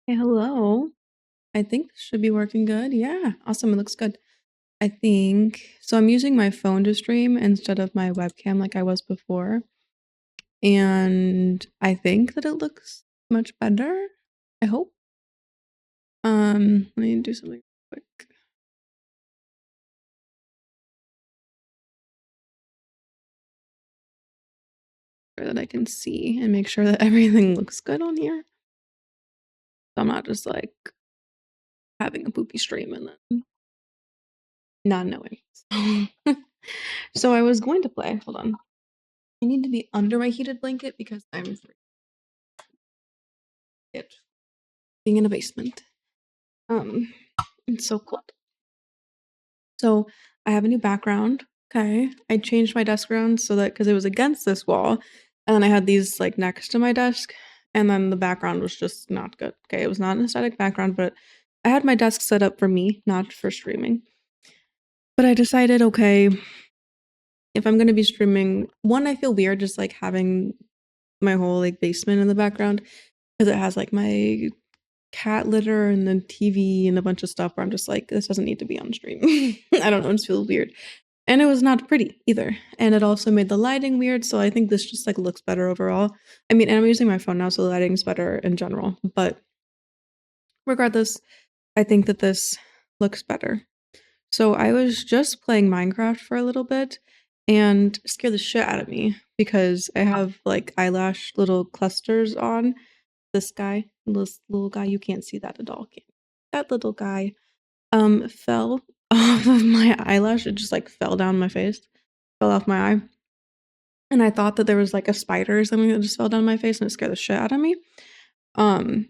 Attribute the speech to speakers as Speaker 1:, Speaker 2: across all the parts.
Speaker 1: Hey, hello. I think this should be working good. Yeah, awesome. It looks good. I think so. I'm using my phone to stream instead of my webcam like I was before. And I think that it looks much better. I hope. Let me do something quick so that I can see and make sure that everything looks good on here. So I'm not just like having a poopy stream and then not knowing. So I was going to play. Hold on. I need to be under my heated blanket because I'm it being in a basement. Um, it's so cold. So I have a new background. Okay. I changed my desk around so that because it was against this wall, and then I had these like next to my desk, and then the background was just not good. Okay, it was not an aesthetic background, but I had my desk set up for me, not for streaming. But I decided, okay, if I'm gonna be streaming, one, I feel weird just like having my whole like basement in the background because it has like my cat litter and then TV and a bunch of stuff where I'm just like, this doesn't need to be on stream. I don't know, it just feels weird. And it was not pretty either. And it also made the lighting weird. So I think this just like looks better overall. I mean, and I'm using my phone now, so the lighting's better in general. But regardless, I think that this looks better. So I was just playing Minecraft for a little bit and scared the shit out of me because I have like eyelash little clusters on. This guy, this little guy, you can't see that at all. That little guy fell off of my eyelash. It just like fell down my face, fell off my eye. And I thought that there was like a spider or something that just fell down my face and it scared the shit out of me. Um,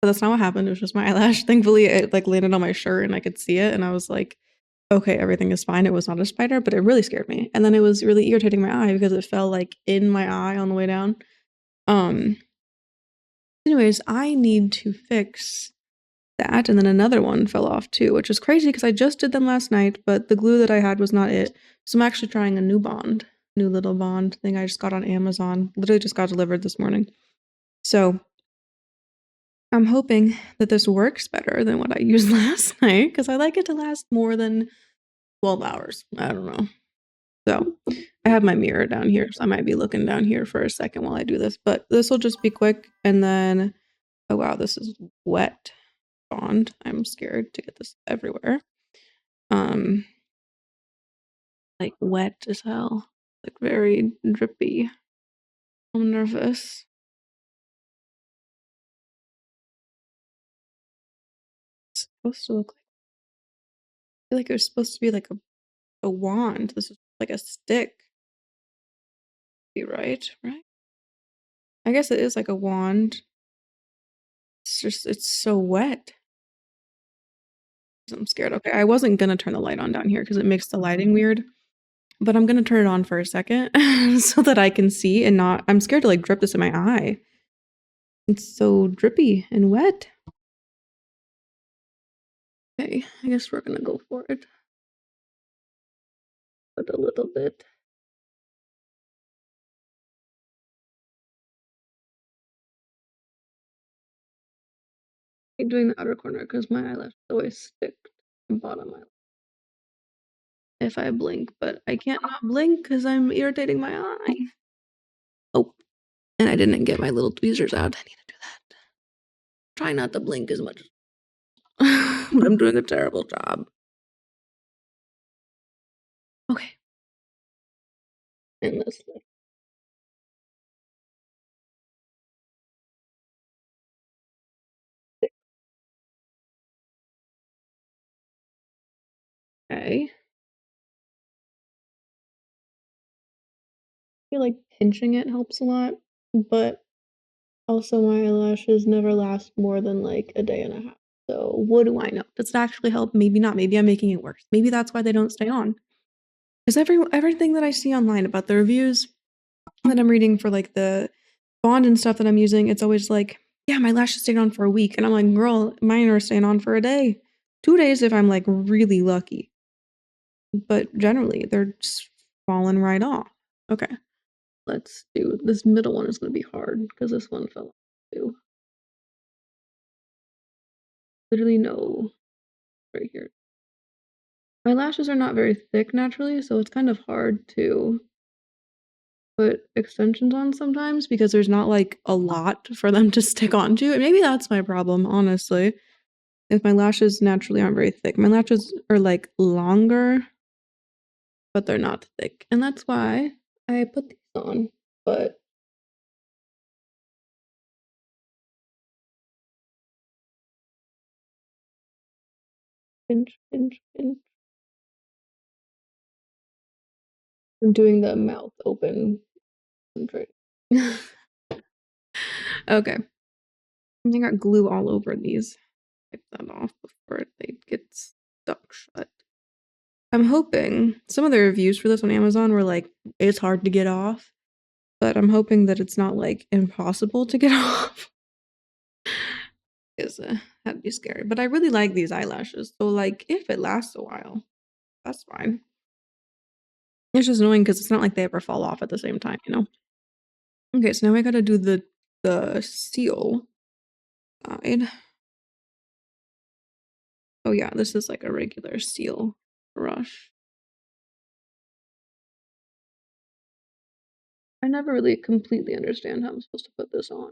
Speaker 1: but that's not what happened. It was just my eyelash. Thankfully, it like landed on my shirt and I could see it. And I was like, okay, everything is fine. It was not a spider, but it really scared me. And then it was really irritating my eye because it fell like in my eye on the way down. Um, anyways, I need to fix that, and then another one fell off too, which is crazy because I just did them last night, but the glue that I had was not it. So I'm actually trying a new little bond thing I just got on Amazon. Literally just got delivered this morning. So I'm hoping that this works better than what I used last night because I like it to last more than 12 hours. I don't know. So I have my mirror down here, so I might be looking down here for a second while I do this, but this will just be quick. And then, oh wow, this is wet bond. I'm scared to get this everywhere. Um, like wet as hell, like very drippy. I'm nervous. It's supposed to look like, I feel like it was supposed to be like a wand. This is like a stick. Be right, right? I guess it is like a wand. It's just it's so wet. I'm scared. Okay, I wasn't gonna turn the light on down here because it makes the lighting weird. But I'm gonna turn it on for a second so that I can see and not. I'm scared to like drip this in my eye. It's so drippy and wet. Okay, I guess we're gonna go for it. But a little bit. I'm doing the outer corner because my eyelash always stick to the bottom eyelash if I blink, but I can't not blink because I'm irritating my eye. Oh, and I didn't get my little tweezers out. I need to do that. Try not to blink as much, but I'm doing a terrible job. Okay, and this way. Okay. I feel like pinching it helps a lot, but also my eyelashes never last more than like a day and a half. So what do I know? Does it actually help? Maybe not. Maybe I'm making it worse. Maybe that's why they don't stay on. Because everything that I see online about the reviews that I'm reading for like the bond and stuff that I'm using, it's always like, yeah, my lashes stayed on for a week. And I'm like, girl, mine are staying on for a day, 2 days if I'm like really lucky. But generally, they're just falling right off. Okay, let's do this middle one is going to be hard because this one fell off too. Literally no right here. My lashes are not very thick naturally, so it's kind of hard to put extensions on sometimes because there's not like a lot for them to stick onto. And maybe that's my problem, honestly. If my lashes naturally aren't very thick. My lashes are like longer, but they're not thick. And that's why I put these on. But pinch, pinch, pinch. I'm doing the mouth open. Okay. I got glue all over these. Wipe that off before they get stuck shut. I'm hoping some of the reviews for this on Amazon were like, it's hard to get off, but I'm hoping that it's not like impossible to get off. Because that'd be scary. But I really like these eyelashes, so like if it lasts a while, that's fine. It's just annoying because it's not like they ever fall off at the same time, you know? Okay, so now I gotta do the seal side. Oh yeah, this is like a regular seal brush. I never really completely understand how I'm supposed to put this on.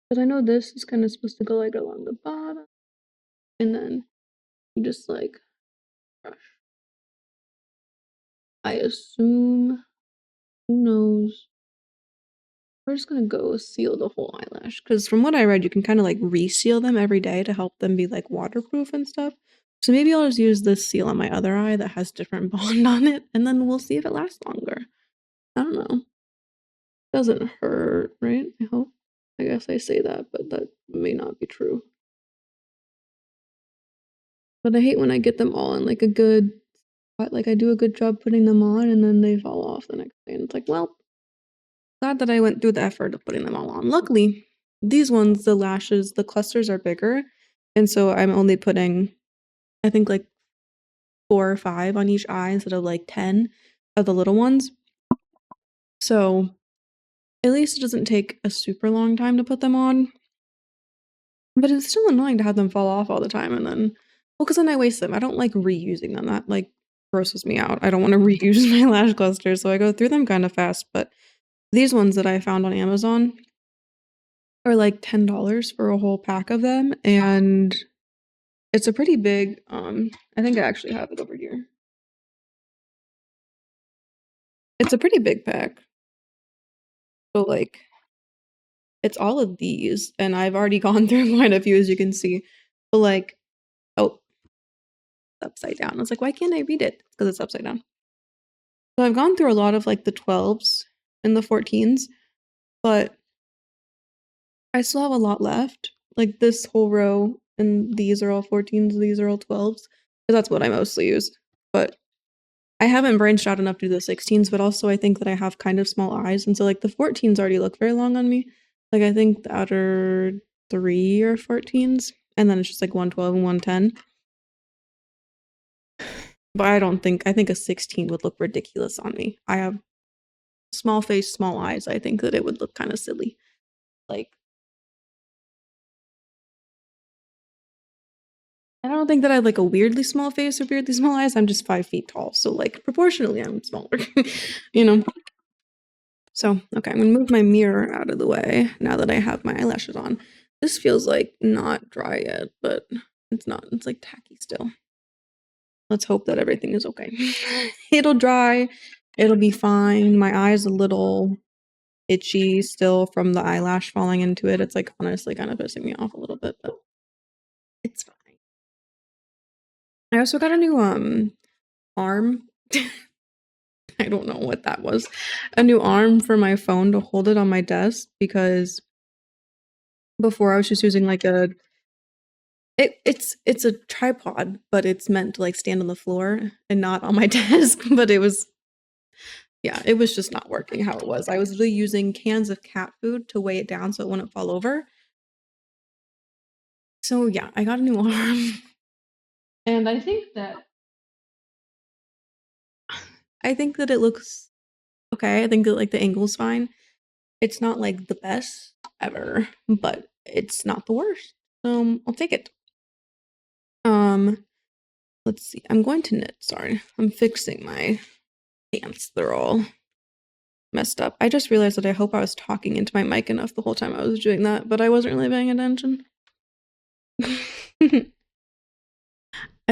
Speaker 1: Because I know this is kind of supposed to go like along the bottom, and then you just like brush. I assume, who knows? We're just gonna go seal the whole eyelash. Because from what I read, you can kind of like reseal them every day to help them be like waterproof and stuff. So maybe I'll just use this seal on my other eye that has different bond on it, and then we'll see if it lasts longer. I don't know. Doesn't hurt, right? I hope. I guess I say that, but that may not be true. But I hate when I get them all in like a good, like I do a good job putting them on and then they fall off the next day. And it's like, well, glad that I went through the effort of putting them all on. Luckily, these ones, the lashes, the clusters are bigger. And so I'm only putting, I think like 4 or 5 on each eye instead of like 10 of the little ones. So at least it doesn't take a super long time to put them on. But it's still annoying to have them fall off all the time and then, well, because then I waste them. I don't like reusing them. That like grosses me out. I don't want to reuse my lash clusters, so I go through them kind of fast. But these ones that I found on Amazon are like $10 for a whole pack of them, and it's a pretty big. I think I actually have it over here. It's a pretty big pack. So like, it's all of these, and I've already gone through quite a few, as you can see. But like, oh, upside down. I was like, why can't I read it? Because it's upside down. So I've gone through a lot of like the 12s and the 14s, but I still have a lot left. Like this whole row, and these are all 14s, these are all 12s, because that's what I mostly use. But I haven't branched out enough to do the 16s, but also I think that I have kind of small eyes, and so like the 14s already look very long on me. Like I think the outer 3 are 14s, and then it's just like 112 and 110. But I think a 16 would look ridiculous on me. I have small face, small eyes. I think that it would look kind of silly. Like, I don't think that I have like a weirdly small face or weirdly small eyes. I'm just 5 feet tall. So like proportionally I'm smaller, you know? So, okay, I'm gonna move my mirror out of the way now that I have my eyelashes on. This feels like not dry yet, but it's not. It's like tacky still. Let's hope that everything is okay. It'll dry. It'll be fine. My eye's a little itchy still from the eyelash falling into it. It's like honestly kind of pissing me off a little bit, but it's fine. I also got a new arm. I don't know what that was. A new arm for my phone to hold it on my desk because before I was just using like it's a tripod, but it's meant to like stand on the floor and not on my desk, but it was just not working how it was. I was really using cans of cat food to weigh it down so it wouldn't fall over. So yeah, I got a new arm. And I think that it looks okay. I think that like the angle's fine. It's not like the best ever, but it's not the worst. I'll take it. Let's see. I'm going to knit. Sorry, I'm fixing my pants. They're all messed up. I just realized that I hope I was talking into my mic enough the whole time I was doing that, but I wasn't really paying attention. I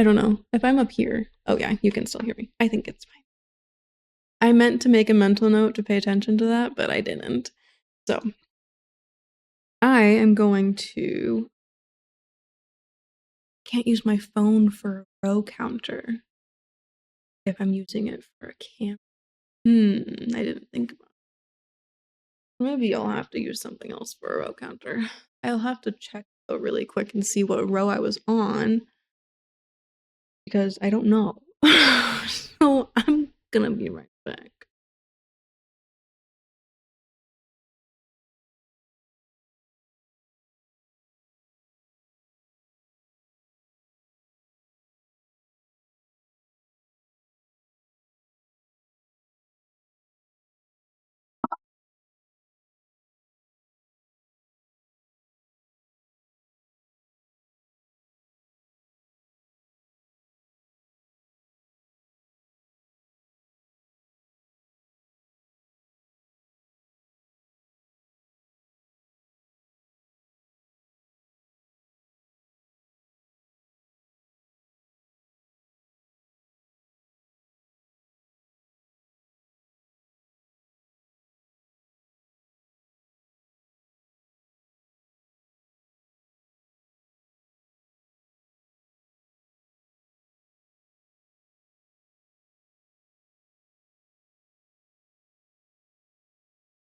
Speaker 1: don't know. If I'm up here, oh yeah, you can still hear me. I think it's fine. I meant to make a mental note to pay attention to that, but I didn't. So I am going to, can't use my phone for a row counter if I'm using it for a camera. I didn't think about it. Maybe I'll have to use something else for a row counter. I'll have to check though really quick and see what row I was on because I don't know. So I'm gonna be right back.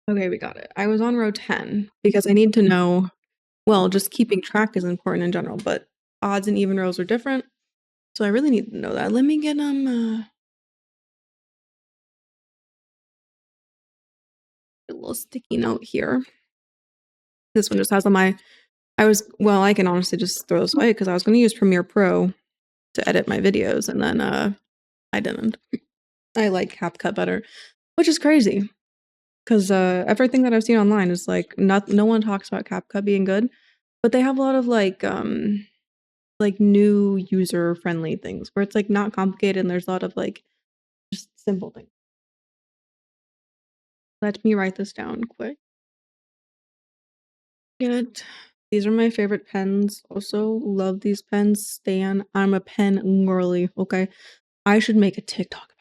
Speaker 1: Okay, we got it. I was on row 10 because I need to know, well, just keeping track is important in general, but odds and even rows are different. So I really need to know that. Let me get a little sticky note here. This one just has on my, I can honestly just throw this away because I was going to use Premiere Pro to edit my videos and then I didn't. I like CapCut better, which is crazy because everything that I've seen online is like no one talks about CapCut being good, but they have a lot of like new user friendly things where it's like not complicated and there's a lot of like just simple things. Let me write this down quick. Good. These are my favorite pens. Also love these pens. Stan, I'm a pen girly. Okay, I should make a TikTok.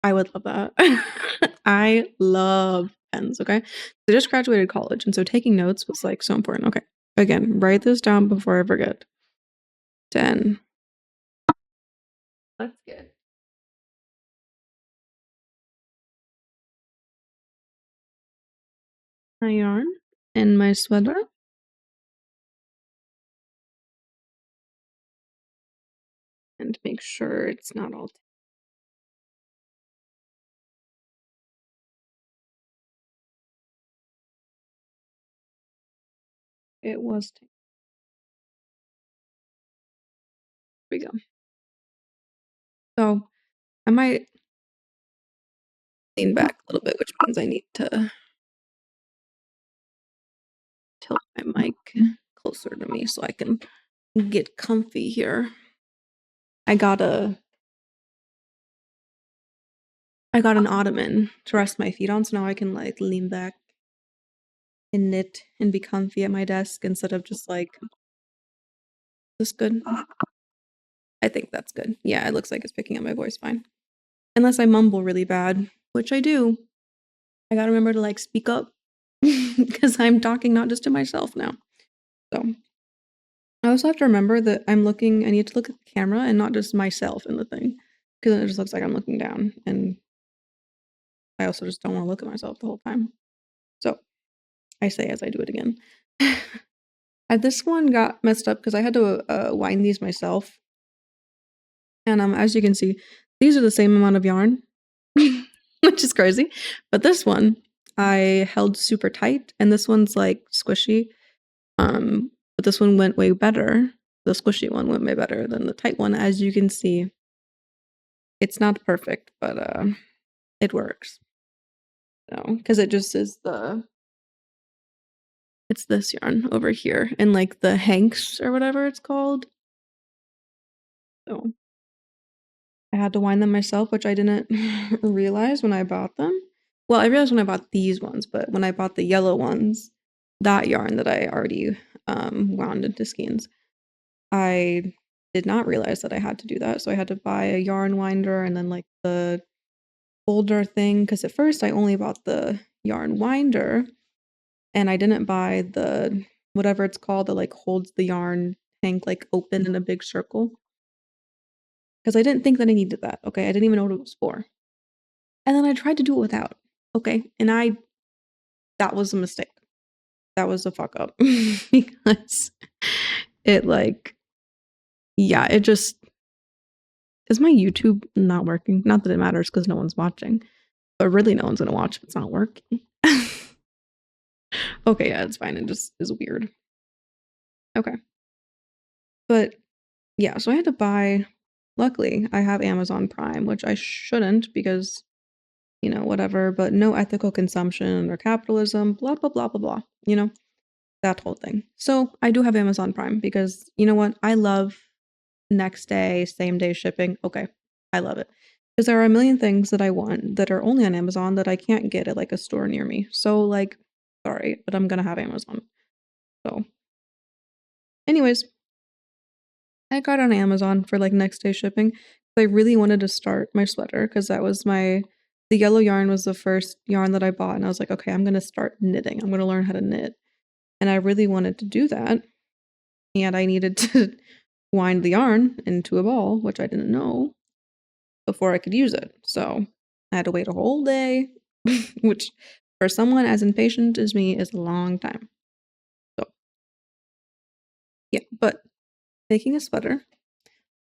Speaker 1: I would love that. I love pens. Okay, I just graduated college, and so taking notes was like so important. Okay, again, write this down before I forget. 10. That's good. My yarn and my sweater. And make sure it's not all. It was. Here we go. So I might lean back a little bit, which means I need to tilt my mic closer to me so I can get comfy here. I got an ottoman to rest my feet on, so now I can like lean back and knit and be comfy at my desk instead of just like. Is this good? I think that's good. Yeah, it looks like it's picking up my voice fine. Unless I mumble really bad, which I do. I gotta remember to like speak up because I'm talking not just to myself now. So I also have to remember that I need to look at the camera and not just myself in the thing because then it just looks like I'm looking down and I also just don't want to look at myself the whole time. So I say as I do it again. This one got messed up because I had to wind these myself. And as you can see, these are the same amount of yarn, which is crazy. But this one I held super tight and this one's like squishy. But this one went way better. The squishy one went way better than the tight one. As you can see, it's not perfect, but it works. So, because it just is It's this yarn over here in, like, the Hanks or whatever it's called. So, I had to wind them myself, which I didn't realize when I bought them. Well, I realized when I bought these ones, but when I bought the yellow ones, that yarn that I already, wound into skeins, I did not realize that I had to do that, so I had to buy a yarn winder and then, like, the folder thing. Because at first I only bought the yarn winder, and I didn't buy the whatever it's called that, like, holds the yarn hank, like, open in a big circle. Because I didn't think that I needed that, okay? I didn't even know what it was for. And then I tried to do it without, okay? And that was a mistake. That was a fuck up because it, like yeah, it just is my YouTube not working? Not that it matters because no one's watching, but really no one's gonna watch if it's not working. Okay, yeah, it's fine, it just is weird. Okay. But, yeah, so I had to buy luckily, I have Amazon Prime, which I shouldn't because, whatever, but no ethical consumption or capitalism, blah, blah, blah, blah, blah, that whole thing. So, I do have Amazon Prime because, you know what? I love next day, same day shipping. Okay, I love it. Because there are a million things that I want that are only on Amazon that I can't get at, like, a store near me. So, like, sorry, but I'm gonna have Amazon. So, anyways, I got on Amazon for, like, next day shipping. I really wanted to start my sweater because that was the yellow yarn was the first yarn that I bought, and I was like, "Okay, I'm gonna start knitting. I'm gonna learn how to knit." And I really wanted to do that, and I needed to wind the yarn into a ball, which I didn't know, before I could use it. So, I had to wait a whole day, which for someone as impatient as me is a long time. So, yeah, but making a sweater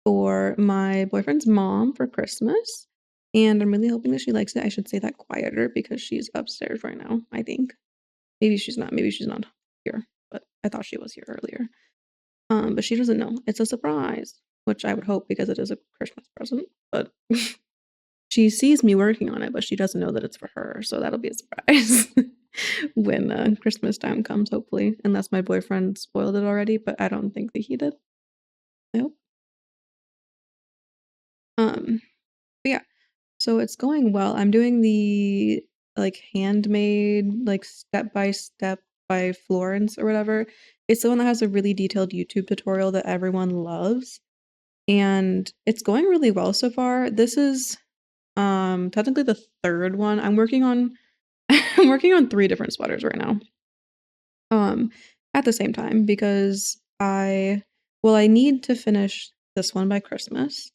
Speaker 1: for my boyfriend's mom for Christmas, and I'm really hoping that she likes it. I should say that quieter because she's upstairs right now, I think. Maybe she's not here, but I thought she was here earlier. But she doesn't know. It's a surprise, which I would hope because it is a Christmas present, but she sees me working on it, but she doesn't know that it's for her, so that'll be a surprise when, Christmas time comes, hopefully, unless my boyfriend spoiled it already, but I don't think that he did. I hope. But yeah, so it's going well. I'm doing the, like, handmade, like, step by step by Florence or whatever. It's the one that has a really detailed YouTube tutorial that everyone loves, and it's going really well so far. This is, technically the 3rd one. I'm working on I'm working on 3 different sweaters right now, um, at the same time because I need to finish this one by Christmas,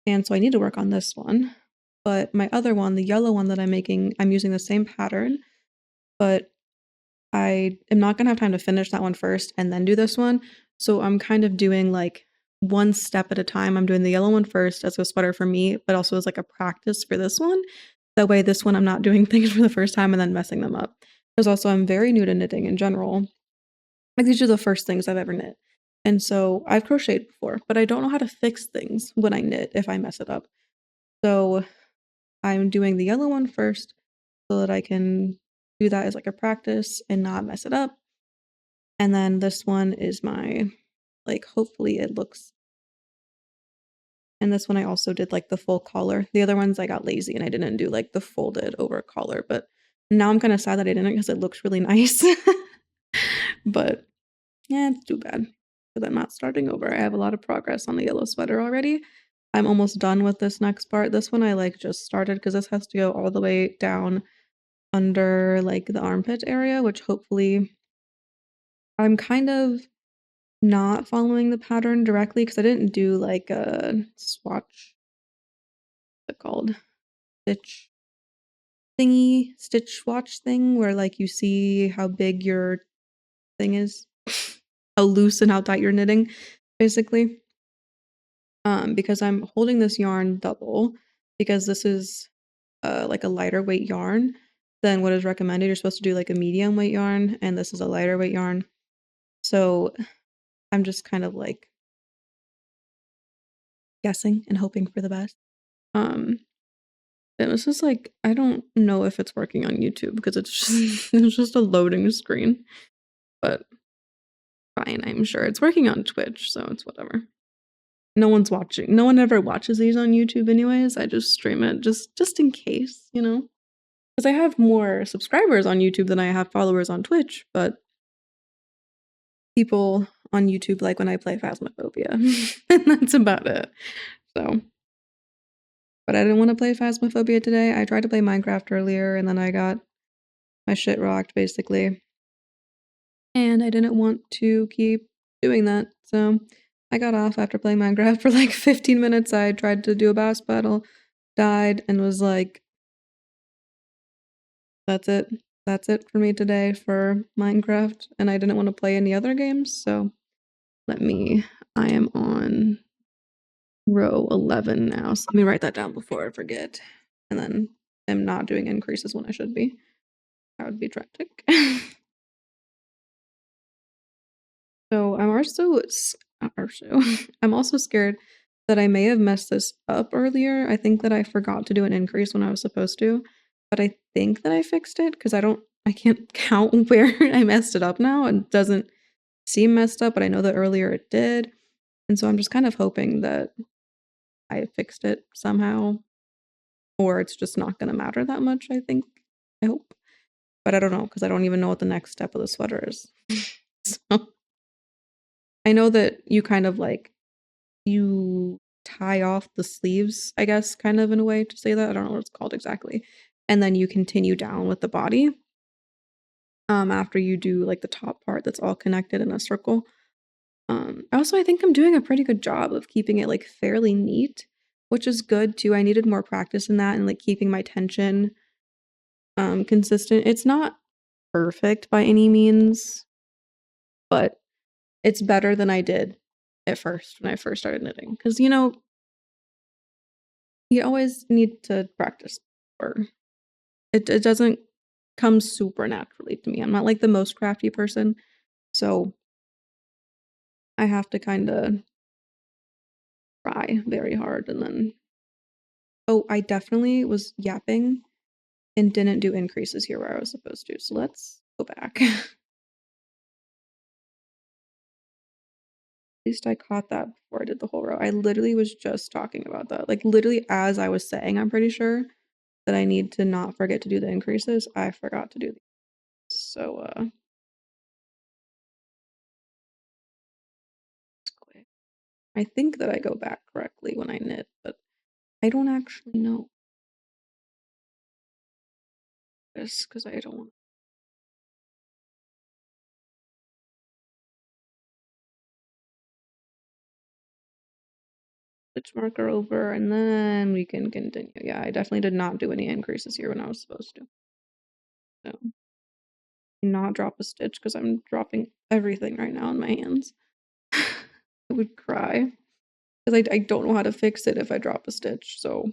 Speaker 1: and so I need to work on this one, but my other one, the yellow one that I'm making, I'm using the same pattern, but I am not gonna have time to finish that one first and then do this one, so I'm kind of doing, like, one step at a time. I'm doing the yellow one first as a sweater for me, but also as, like, a practice for this one. That way this one I'm not doing things for the first time and then messing them up. Because also I'm very new to knitting in general. Like, these are the first things I've ever knit. And so I've crocheted before, but I don't know how to fix things when I knit if I mess it up. So I'm doing the yellow one first so that I can do that as, like, a practice and not mess it up. And then this one is hopefully it looks and this one I also did, like, the full collar. The other ones I got lazy and I didn't do, like, the folded over collar, but now I'm kinda sad that I didn't because it looks really nice. But, yeah, it's too bad because I'm not starting over. I have a lot of progress on the yellow sweater already. I'm almost done with this next part. This one I, like, just started because this has to go all the way down under, like, the armpit area, which hopefully I'm kind of not following the pattern directly because I didn't do, like, a swatch what's it called? Stitch stitch swatch thing where, like, you see how big your thing is, how loose and how tight you're knitting, basically. Because I'm holding this yarn double because this is, like, a lighter weight yarn than what is recommended. You're supposed to do, like, a medium weight yarn, and this is a lighter weight yarn. So, I'm just kind of, like, guessing and hoping for the best. Um, and this is, like I don't know if it's working on YouTube because it's just it's just a loading screen. but fine, I'm sure. It's working on Twitch, so it's whatever. No one's watching. No one ever watches these on YouTube anyways. I just stream it just in case, you know? Because I have more subscribers on YouTube than I have followers on Twitch, but people on YouTube like when I play Phasmophobia. And that's about it. So, but I didn't want to play Phasmophobia today. I tried to play Minecraft earlier and then I got my shit rocked basically. And I didn't want to keep doing that. So I got off after playing Minecraft for like 15 minutes. I tried to do a boss battle, died, and was like, that's it. That's it for me today for Minecraft. And I didn't want to play any other games. So I am on row 11 now. So let me write that down before I forget. And then I'm not doing increases when I should be. That would be tragic. So I'm also scared that I may have messed this up earlier. I think that I forgot to do an increase when I was supposed to, but I think that I fixed it because I can't count where I messed it up now. It doesn't seem messed up, but I know that earlier it did. And so I'm just kind of hoping that I fixed it somehow, or it's just not going to matter that much, I think. I hope. But I don't know because I don't even know what the next step of the sweater is. So I know that you kind of like you tie off the sleeves, I guess, kind of in a way to say that. I don't know what it's called exactly. And then you continue down with the body. After you do like the top part that's all connected in a circle. Also I think I'm doing a pretty good job of keeping it like fairly neat, which is good too. I needed more practice in that and like keeping my tension consistent. It's not perfect by any means, but it's better than I did at first when I first started knitting. Because you always need to practice, or it doesn't come super naturally to me. I'm not like the most crafty person, so I have to kind of try very hard. And then, oh, I definitely was yapping and didn't do increases here where I was supposed to. So let's go back. At least I caught that before I did the whole row. I literally was just talking about that. Like literally as I was saying, I'm pretty sure that I need to not forget to do the increases. I forgot to do these. So quick. I think that I go back correctly when I knit, but I don't actually know this because I don't want stitch marker over and then we can continue. Yeah, I definitely did not do any increases here when I was supposed to. So not drop a stitch because I'm dropping everything right now in my hands. I would cry because I don't know how to fix it if I drop a stitch. So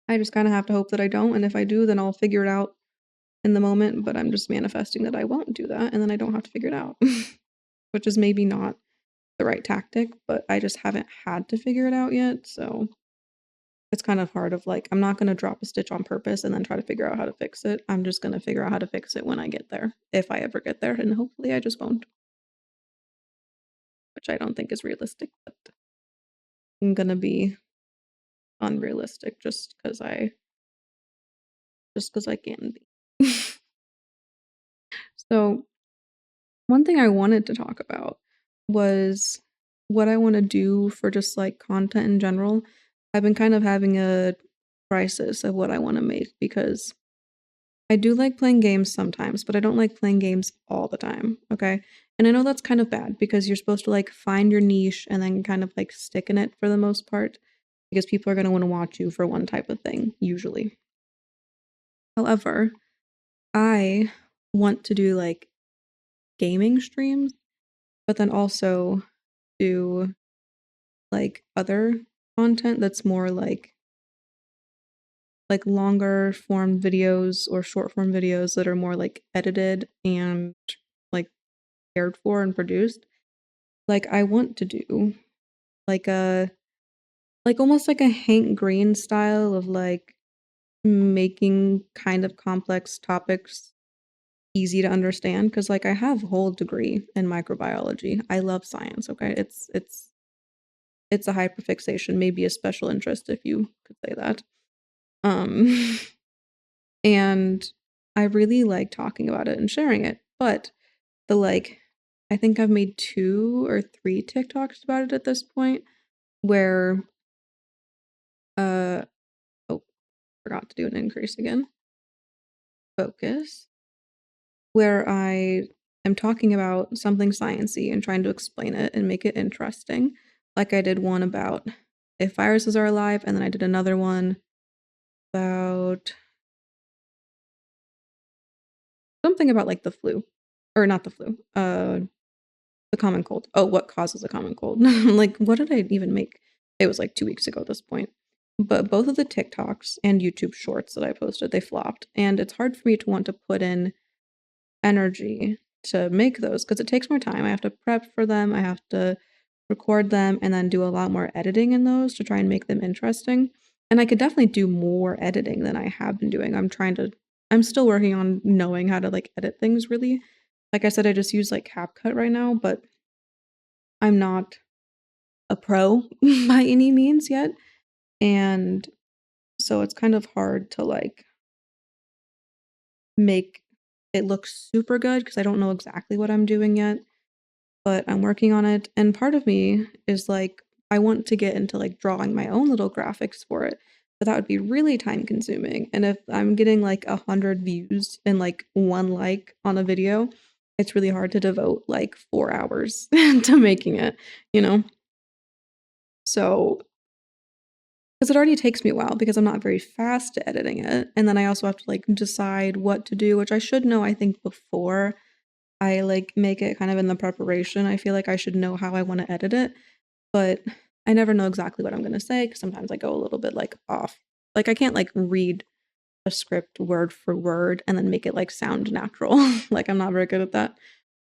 Speaker 1: I just kind of have to hope that I don't. And if I do, then I'll figure it out in the moment. But I'm just manifesting that I won't do that. And then I don't have to figure it out, which is maybe not the right tactic, but I just haven't had to figure it out yet. So it's kind of hard of like, I'm not going to drop a stitch on purpose and then try to figure out how to fix it. I'm just going to figure out how to fix it when I get there, if I ever get there. And hopefully I just won't, which I don't think is realistic, but I'm going to be unrealistic just because I can be. So one thing I wanted to talk about was what I want to do for just like content in general. I've been kind of having a crisis of what I want to make because I do like playing games sometimes, but I don't like playing games all the time, okay? And I know that's kind of bad because you're supposed to like find your niche and then kind of like stick in it for the most part because people are going to want to watch you for one type of thing, usually. However, I want to do like gaming streams, but then also do like other content that's more like longer form videos or short form videos that are more like edited and like cared for and produced. Like I want to do like a like almost like a Hank Green style of like making kind of complex topics easy to understand because like I have a whole degree in microbiology. I love science, okay? It's a hyperfixation, maybe a special interest if you could say that. Um and I really like talking about it and sharing it. But the like I think I've made 2 or 3 TikToks about it at this point where uh oh, forgot to do an increase again. Focus. Where I am talking about something sciencey and trying to explain it and make it interesting. Like I did one about if viruses are alive, and then I did another one about something about like the flu. Or not the flu. The common cold. Oh, what causes a common cold? Like, what did I even make? It was like 2 weeks ago at this point. But both of the TikToks and YouTube shorts that I posted, they flopped. And it's hard for me to want to put in energy to make those because it takes more time. I have to prep for them, I have to record them, and then do a lot more editing in those to try and make them interesting. And I could definitely do more editing than I have been doing. I'm still working on knowing how to like edit things really. Like I said, I just use like CapCut right now, but I'm not a pro by any means yet. And so it's kind of hard to like make it look super good because I don't know exactly what I'm doing yet. But I'm working on it. And part of me is like, I want to get into like drawing my own little graphics for it, but that would be really time consuming. And if I'm getting like 100 views and like 1 like on a video, it's really hard to devote like 4 hours to making it, you know? So, because it already takes me a while because I'm not very fast at editing it. And then I also have to like decide what to do, which I should know, I think, before I like make it kind of in the preparation. I feel like I should know how I want to edit it, but I never know exactly what I'm gonna say because sometimes I go a little bit like off. Like I can't like read a script word for word and then make it like sound natural. Like I'm not very good at that.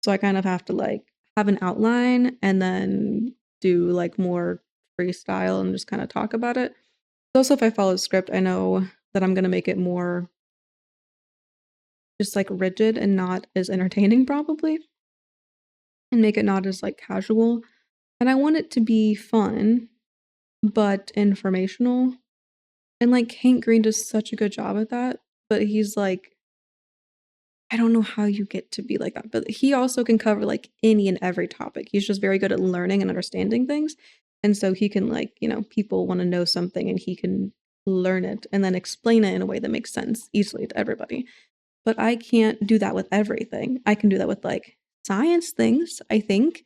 Speaker 1: So I kind of have to like have an outline and then do like more freestyle and just kind of talk about it. Also, if I follow the script, I know that I'm gonna make it more just like rigid and not as entertaining probably, and make it not as like casual. And I want it to be fun, but informational. And like Hank Green does such a good job at that, but he's like, I don't know how you get to be like that, but he also can cover like any and every topic. He's just very good at learning and understanding things. And so he can like, people want to know something and he can learn it and then explain it in a way that makes sense easily to everybody. But I can't do that with everything. I can do that with like science things, I think.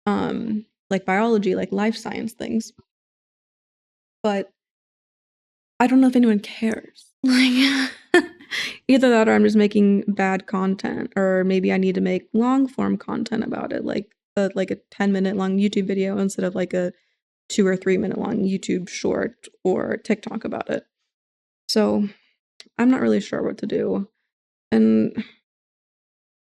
Speaker 1: Like biology, like life science things. But I don't know if anyone cares. Like, either that or I'm just making bad content, or maybe I need to make long form content about it, like a 10-minute long YouTube video instead of like a 2 or 3-minute long YouTube short or TikTok about it. So I'm not really sure what to do. And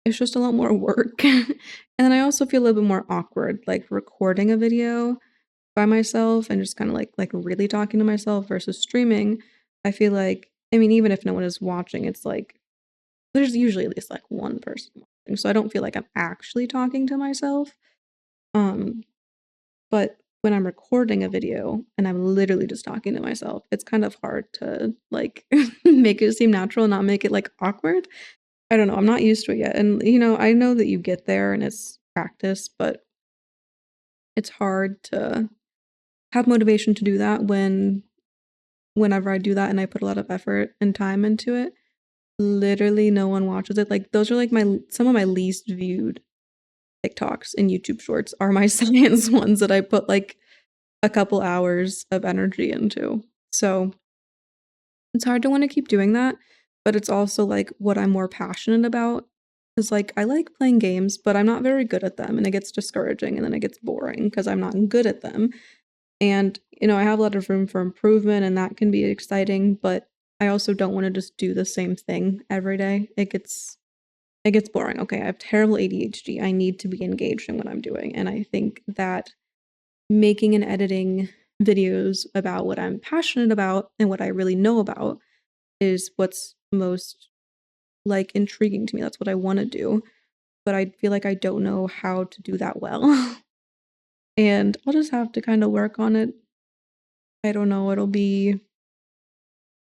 Speaker 1: it's just a lot more work. And then I also feel a little bit more awkward, like recording a video by myself and just kind of like really talking to myself versus streaming. I feel like, I mean, even if no one is watching, it's like there's usually at least like one person watching, so I don't feel like I'm actually talking to myself. Um, but when I'm recording a video and I'm literally just talking to myself, it's kind of hard to like make it seem natural and not make it like awkward. I don't know. I'm not used to it yet, and I know that you get there and it's practice, but it's hard to have motivation to do that whenever I do that and I put a lot of effort and time into it, literally no one watches it. Like those are like some of my least viewed TikToks and YouTube shorts are my science ones that I put like a couple hours of energy into. So it's hard to want to keep doing that, but it's also like what I'm more passionate about. Because like I like playing games, but I'm not very good at them and it gets discouraging and then it gets boring because I'm not good at them. And, I have a lot of room for improvement and that can be exciting, but I also don't want to just do the same thing every day. It gets boring. Okay, I have terrible ADHD. I need to be engaged in what I'm doing. And I think that making and editing videos about what I'm passionate about and what I really know about is what's most like, intriguing to me, that's what I wanna do, but I feel like I don't know how to do that well. And I'll just have to kinda work on it. I don't know, it'll be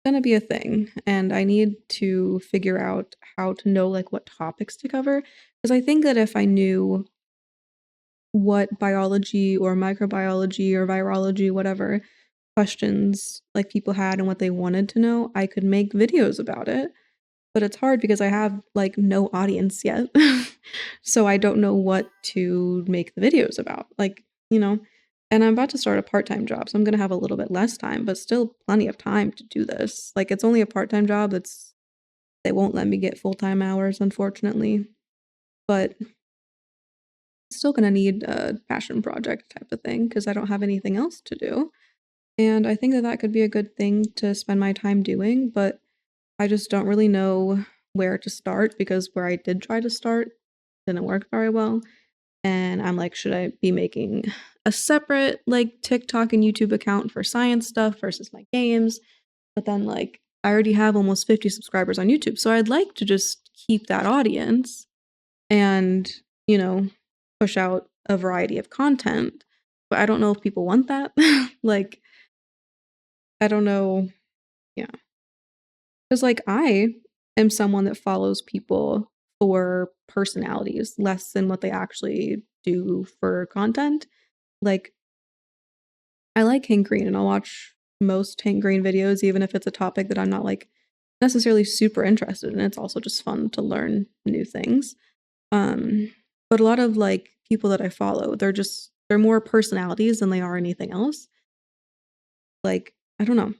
Speaker 1: gonna be a thing, and I need to figure out how to know, like, what topics to cover. Because I think that if I knew what biology or microbiology or virology, whatever, questions, like, people had and what they wanted to know, I could make videos about it. But it's hard because I have, like, no audience yet. So I don't know what to make the videos about, like, you know? And I'm about to start a part-time job, so I'm gonna have a little bit less time, but still plenty of time to do this. Like, it's only a part-time job, they won't let me get full-time hours, unfortunately, but still gonna need a passion project type of thing because I don't have anything else to do, and I think that that could be a good thing to spend my time doing, but I just don't really know where to start because where I did try to start didn't work very well. And I'm like, should I be making a separate like TikTok and YouTube account for science stuff versus my games? But then like I already have almost 50 subscribers on YouTube. So I'd like to just keep that audience and, you know, push out a variety of content. But I don't know if people want that. Like, I don't know. Yeah. 'Cause, like, I am someone that follows people for personalities less than what they actually do for content. Like, I like Hank Green, and I'll watch most Hank Green videos even if it's a topic that I'm not, like, necessarily super interested in. It's also just fun to learn new things. Um, but a lot of, like, people that I follow, they're more personalities than they are anything else. Like, I don't know.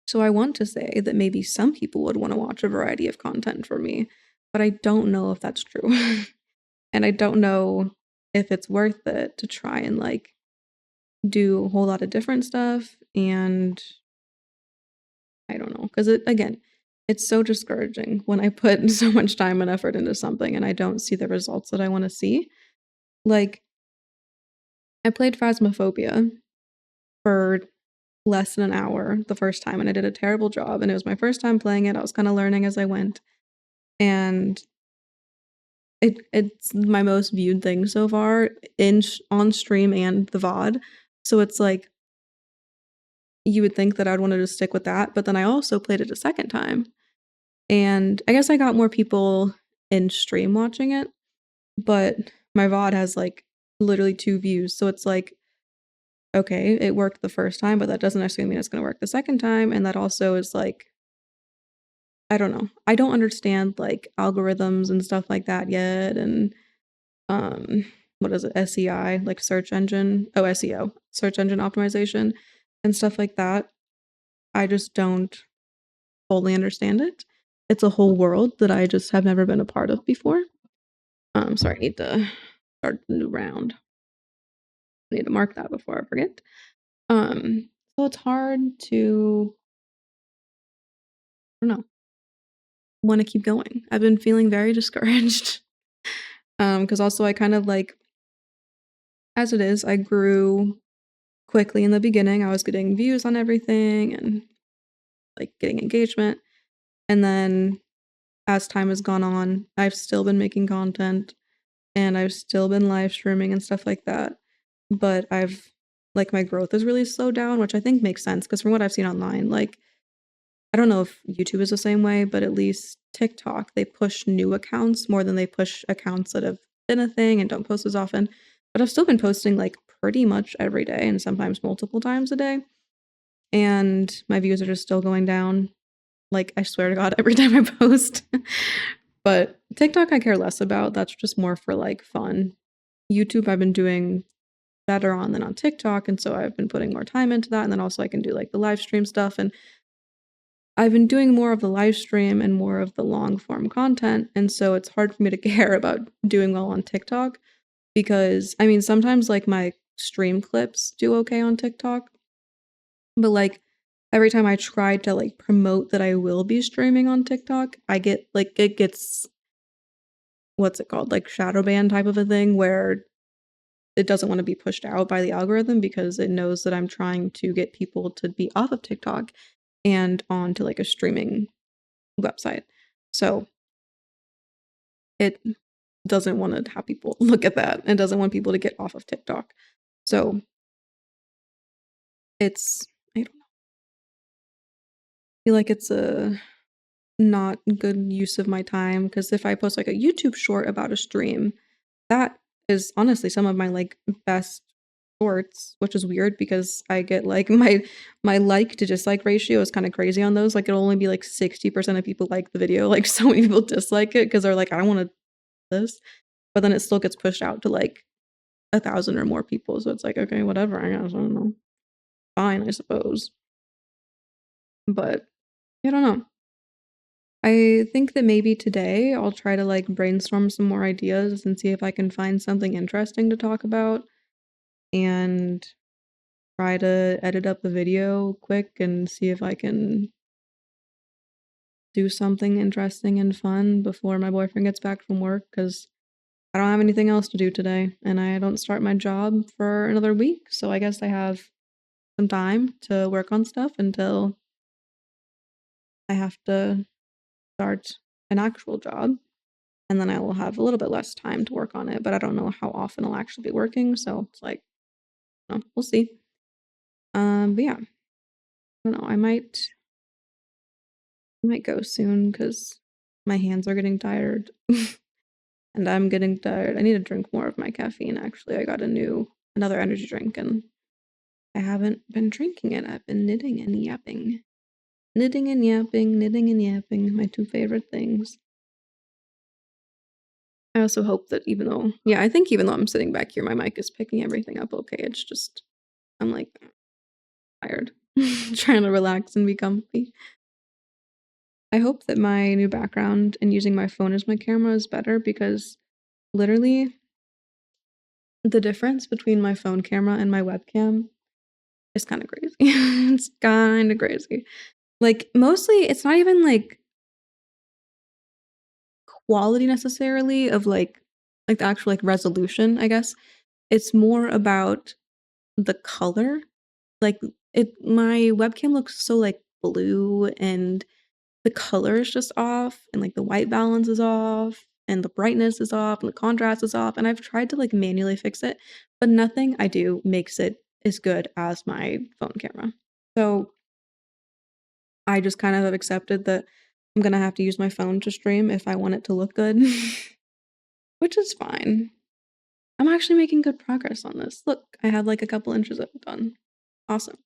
Speaker 1: So I want to say that maybe some people would wanna watch a variety of content from me, but I don't know if that's true. And I don't know if it's worth it to try and, like, do a whole lot of different stuff, and I don't know, 'cause it's so discouraging when I put so much time and effort into something and I don't see the results that I wanna see. Like, I played Phasmophobia for less than an hour the first time, and I did a terrible job, and it was my first time playing it, I was kinda learning as I went, and it's my most viewed thing so far on stream and the VOD, so it's like, you would think that I'd wanna just stick with that, but then I also played it a second time, and I guess I got more people in stream watching it, but my VOD has, like, literally 2 views, so it's like, okay, it worked the first time, but that doesn't necessarily mean it's gonna work the second time, and that also is like I don't know. I don't understand, like, algorithms and stuff like that yet, and, um, what is it? SEI, like SEO, search engine optimization, and stuff like that. I just don't fully understand it. It's a whole world that I just have never been a part of before. Sorry, I need to start the new round. I need to mark that before I forget. So it's hard to, I don't know, wanna keep going. I've been feeling very discouraged. Because also I kind of like as it is, I grew quickly in the beginning. I was getting views on everything and, like, getting engagement, and then as time has gone on, I've still been making content, and I've still been live streaming and stuff like that, but my growth has really slowed down, which I think makes sense because from what I've seen online, like, I don't know if YouTube is the same way, but at least TikTok, they push new accounts more than they push accounts that have been a thing and don't post as often. But I've still been posting like pretty much every day and sometimes multiple times a day. And my views are just still going down. Like, I swear to God, every time I post. But TikTok, I care less about. That's just more for like fun. YouTube, I've been doing better on than on TikTok. And so I've been putting more time into that. And then also I can do like the live stream stuff. And I've been doing more of the live stream and more of the long form content, and so it's hard for me to care about doing well on TikTok because, I mean, sometimes, like, my stream clips do okay on TikTok, but, like, every time I try to, like, promote that I will be streaming on TikTok, I get, like it gets what's it called? Like, shadow ban type of a thing where it doesn't wanna be pushed out by the algorithm because it knows that I'm trying to get people to be off of TikTok and onto, like, a streaming website. So it doesn't want to have people look at that and doesn't want people to get off of TikTok. So it's, I don't feel like it's a not good use of my time because if I post like a YouTube short about a stream, that is honestly some of my like best shorts, which is weird because I get like my like to dislike ratio is kind of crazy on those. Like it'll only be like 60% of people like the video. Like so many people dislike it because they're like, I don't want to do this. But then it still gets pushed out to like 1,000 or more people. So it's like, okay, whatever, I guess. I don't know. Fine, I suppose. But I don't know. I think that maybe today I'll try to like brainstorm some more ideas and see if I can find something interesting to talk about and try to edit up a video quick and see if I can do something interesting and fun before my boyfriend gets back from work because I don't have anything else to do today and I don't start my job for another week. So I guess I have some time to work on stuff until I have to start an actual job. And then I will have a little bit less time to work on it, but I don't know how often I'll actually be working. So it's like, we'll see. But yeah, I don't know. I might go soon because my hands are getting tired and I'm getting tired. I need to drink more of my caffeine. Actually, I got another energy drink and I haven't been drinking it. I've been knitting and yapping. Knitting and yapping, knitting and yapping, my two favorite things. I also hope that I think even though I'm sitting back here, my mic is picking everything up okay. It's just, I'm like tired, trying to relax and be comfy. I hope that my new background and using my phone as my camera is better because literally the difference between my phone camera and my webcam is kind of crazy. It's kind of crazy. Like, mostly, it's not even like quality necessarily of like the actual like resolution, I guess. It's more about the color. Like my webcam looks so like blue and the color is just off and like the white balance is off and the brightness is off and the contrast is off and I've tried to like manually fix it, but nothing I do makes it as good as my phone camera. So I just kind of have accepted that I'm gonna have to use my phone to stream if I want it to look good, which is fine. I'm actually making good progress on this. Look, I have like a couple inches of it done. Awesome.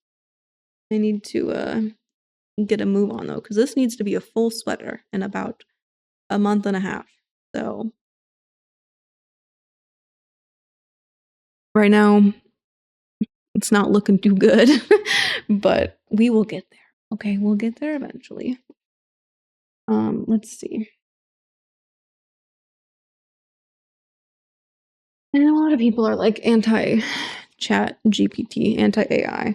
Speaker 1: I need to get a move on though, because this needs to be a full sweater in about a month and a half. So right now it's not looking too good, but we will get there. Okay, we'll get there eventually. Let's see. And a lot of people are like anti chat GPT, anti AI,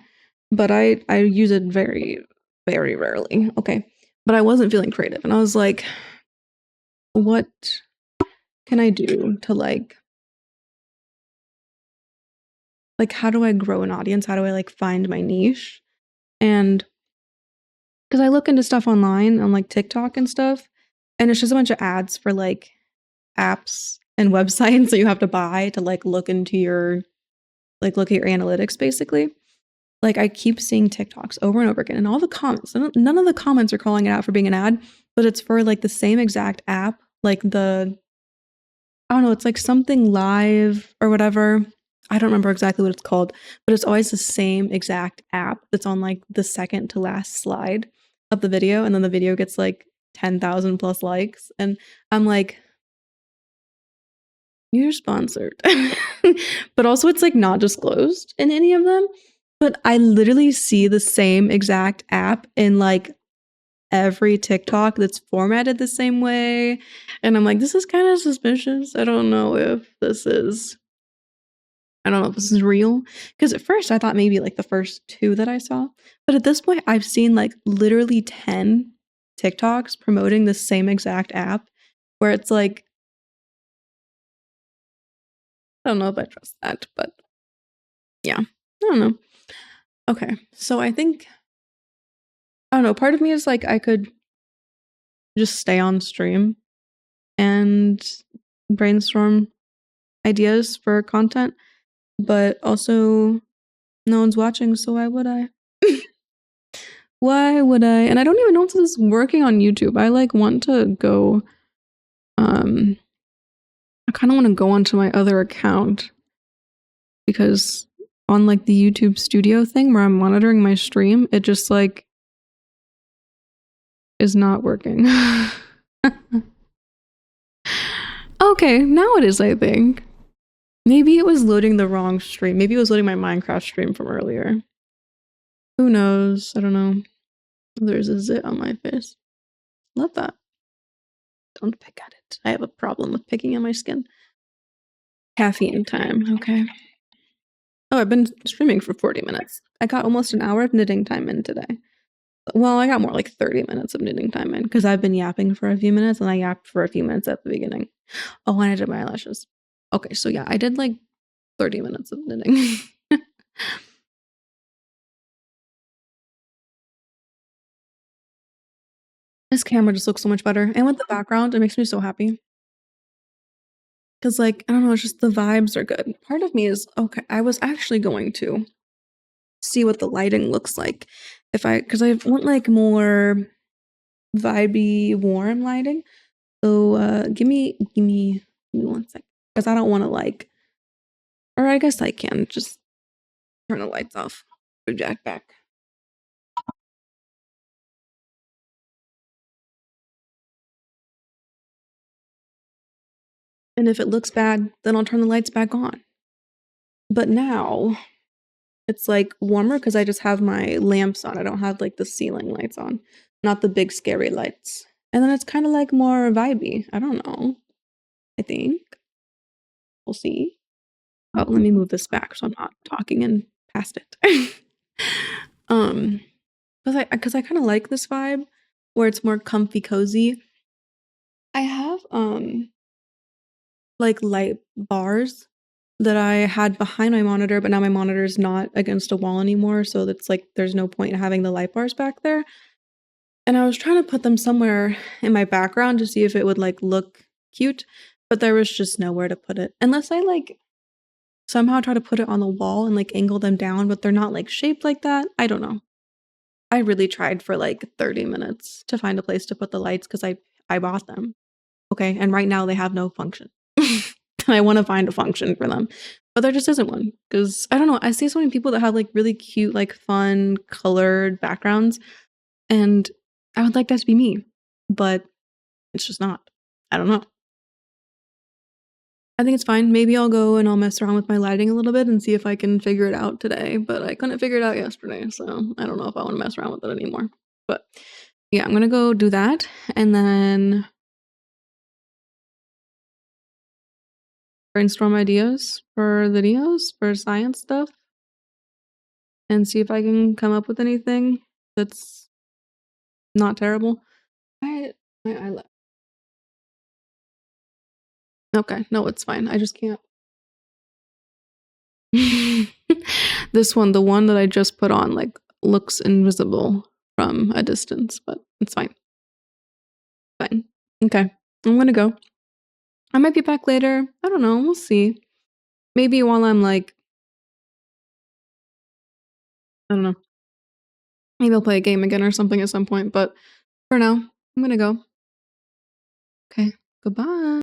Speaker 1: but I use it very, very rarely. Okay. But I wasn't feeling creative and I was like, what can I do to like how do I grow an audience? How do I like find my niche? And because I look into stuff online on like TikTok and stuff, and it's just a bunch of ads for like apps and websites that you have to buy to like look at your analytics basically. Like I keep seeing TikToks over and over again and all the comments, none of the comments are calling it out for being an ad, but it's for like the same exact app, like I don't know, it's like something live or whatever. I don't remember exactly what it's called, but it's always the same exact app that's on like the second to last slide of the video. And then the video gets like 10,000 plus likes. And I'm like, you're sponsored. But also, it's like not disclosed in any of them. But I literally see the same exact app in like every TikTok that's formatted the same way. And I'm like, this is kind of suspicious. I don't know if this is real. Because at first I thought maybe like the first two that I saw. But at this point, I've seen like literally 10 TikToks promoting the same exact app where it's like, I don't know if I trust that, but yeah, I don't know. Okay, so I think, I don't know, part of me is like, I could just stay on stream and brainstorm ideas for content, but also no one's watching, so why would I? Why would I? And I don't even know if this is working on YouTube. I like want to go um I kind of want to go onto my other account because on like the YouTube studio thing where I'm monitoring my stream, it just like is not working. Okay, now it is, I think. Maybe it was loading the wrong stream. Maybe it was loading my Minecraft stream from earlier. Who knows? I don't know. There's a zit on my face. Love that. Don't pick at it. I have a problem with picking at my skin. Caffeine time, okay. Oh, I've been streaming for 40 minutes. I got almost an hour of knitting time in today. Well, I got more like 30 minutes of knitting time in because I've been yapping for a few minutes and I yapped for a few minutes at the beginning. Oh, and I did my eyelashes. Okay, so yeah, I did like 30 minutes of knitting. This camera just looks so much better. And with the background, it makes me so happy. Because, like, I don't know, it's just the vibes are good. Part of me is okay. I was actually going to see what the lighting looks like because I want like more vibey, warm lighting. So, give me 1 second. Because I don't want to like, or I guess I can just turn the lights off. Project back. And if it looks bad, then I'll turn the lights back on. But now it's like warmer because I just have my lamps on. I don't have like the ceiling lights on, not the big scary lights. And then it's kind of like more vibey. I don't know. I think we'll see. Oh, let me move this back so I'm not talking and past it. um, because I kind of like this vibe where it's more comfy, cozy. I have like light bars that I had behind my monitor, but now my monitor is not against a wall anymore, so it's like there's no point in having the light bars back there. And I was trying to put them somewhere in my background to see if it would like look cute, but there was just nowhere to put it. Unless I like somehow try to put it on the wall and like angle them down, but they're not like shaped like that. I don't know. I really tried for like 30 minutes to find a place to put the lights because I bought them. Okay, and right now they have no function. And I want to find a function for them. But there just isn't one because I don't know. I see so many people that have like really cute, like fun, colored backgrounds, and I would like that to be me, but it's just not. I don't know. I think it's fine. Maybe I'll go and I'll mess around with my lighting a little bit and see if I can figure it out today, but I couldn't figure it out yesterday, so I don't know if I want to mess around with it anymore. But yeah, I'm gonna go do that and then brainstorm ideas for videos for science stuff and see if I can come up with anything that's not terrible. My eyelid. Okay, no, it's fine. I just can't. This one, the one that I just put on, like looks invisible from a distance, but it's fine. Fine. Okay, I'm gonna go. I might be back later. I don't know. We'll see. Maybe while I'm like, I don't know. Maybe I'll play a game again or something at some point. But for now, I'm gonna go. Okay. Goodbye.